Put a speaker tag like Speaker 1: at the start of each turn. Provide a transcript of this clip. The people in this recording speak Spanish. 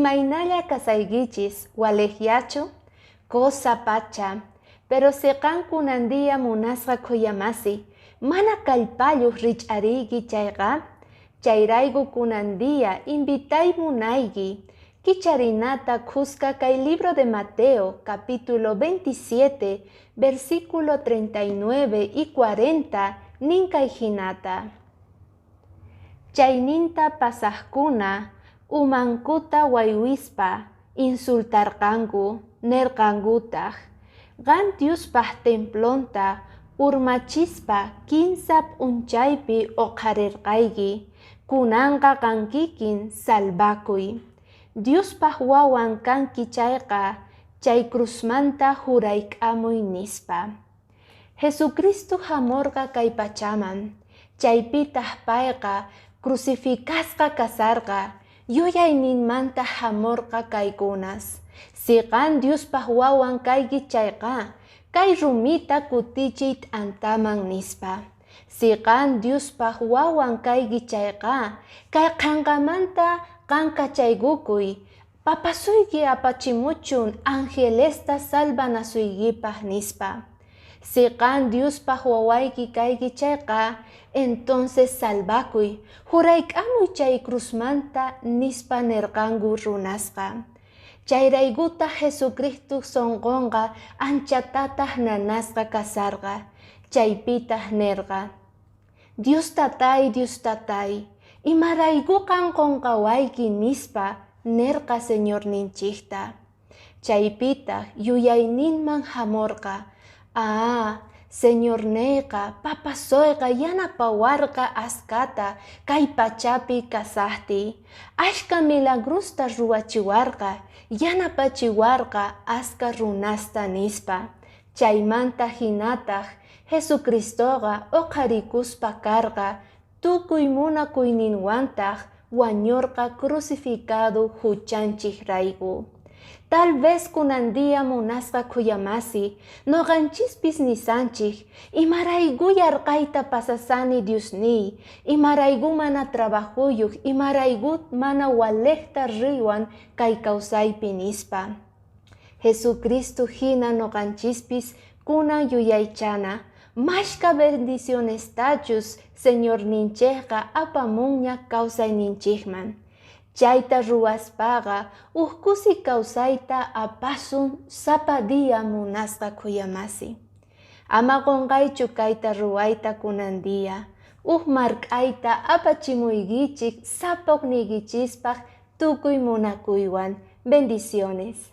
Speaker 1: Imaynalla kasaygichis walejiachu, cosa pacha, pero seqan kunandia munasqa khuyamasi, mana kallpayuq rich'ariyki chayqa, chayrayku kunandia invitay munayki, kicharinata khusqa kay libro de Mateo, capítulo 27, versículo 39 y 40, ninkay hinata. Chayninta pasaqkuna, umankuta waywispa, insultarqanku, nerqankutaq, qan Diospaq templonta, urmachispa kinsap unchaypi oqharirqayki, kunanqa qankikin salvakuy. Diospaq wawan kanki chayqa, chay cruzmanta jurayk'amuy nispa. Jesucristo hamurqa kay pachaman, chaypitaq payqa crucificasqa kasarqa, yuyayninmanta hamurqa kaykunas. Siqan Diospaq wawan kayki chayqa, kay rumita kutichiy t'antaman nispa. Siqan Diospaq wawan kayki chayqa, kay qanqamanta qankachaykukuy, papasuyki apachimuchun angelesta salvanasuykipaq nispa. Siqan Diospaq wawayki kayki chayqa, entonces salvakuy, jurayk'amuy chay cruzmanta nispa nerqanku runasqa. Chayraykuta Jesucristo sonqonqa anchatataq nanasqa kasarqa, chaypitaq nerqa. Dios tatay, imaraykuqan qonqawayki nispa nerqa Señor ninchikta. Chaypitaq yuyayninman hamurqa, Señor neyqa, papasuyqa yanapawarqa askata kay pachapi kasaqti, ashka milagrusta ruwachiwarqa, yanapachiwarqa aska runasta nispa. Chaymanta hinataq Jesucristoqa oqharikuspa karqa, tukuy munakuyninwantaq wañurqa crucificado huchanchik rayku. Tal vez kunandia munasqa khuyamasi, noqanchispis nisanchik, imarayku yarqayta pasasani Diosniy, imarayku mana trabajuyuq, imarayku mana waleqta riywan kay kawsaypi nispa. Jesucristo hina noqanchispis kunan yuyaychana, mashka bendicionestachus Señor ninchikqa apamunña kawsayninchikman. Chayta ruwaspaqa, kusi kawsayta apasun sapa dia munasqa khuyamasi. Ama qonqaychu kayta ruwayta kunandia, mark'ayta apachimuykichik sapuknikichispaq tukuy munakuywan. Bendiciones.